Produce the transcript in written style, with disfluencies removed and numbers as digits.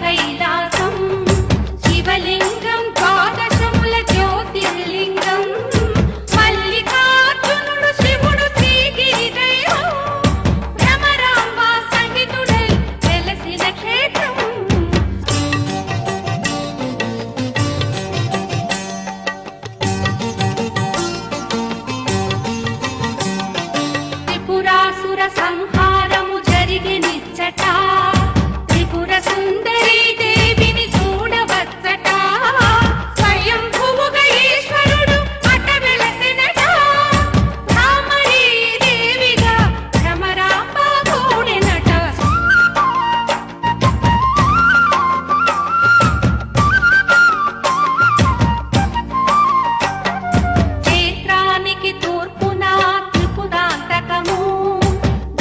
కైలాసం శివలింగం ద్వాదశముల జ్యోతిర్లింగం మల్లికార్జునుడు శివుడు శ్రీగిరి దైవం భ్రమరాంబ సంగీతుడై వెలసిన క్షేత్రం త్రిపురాసుర సంహారము జరిగినిచ్చట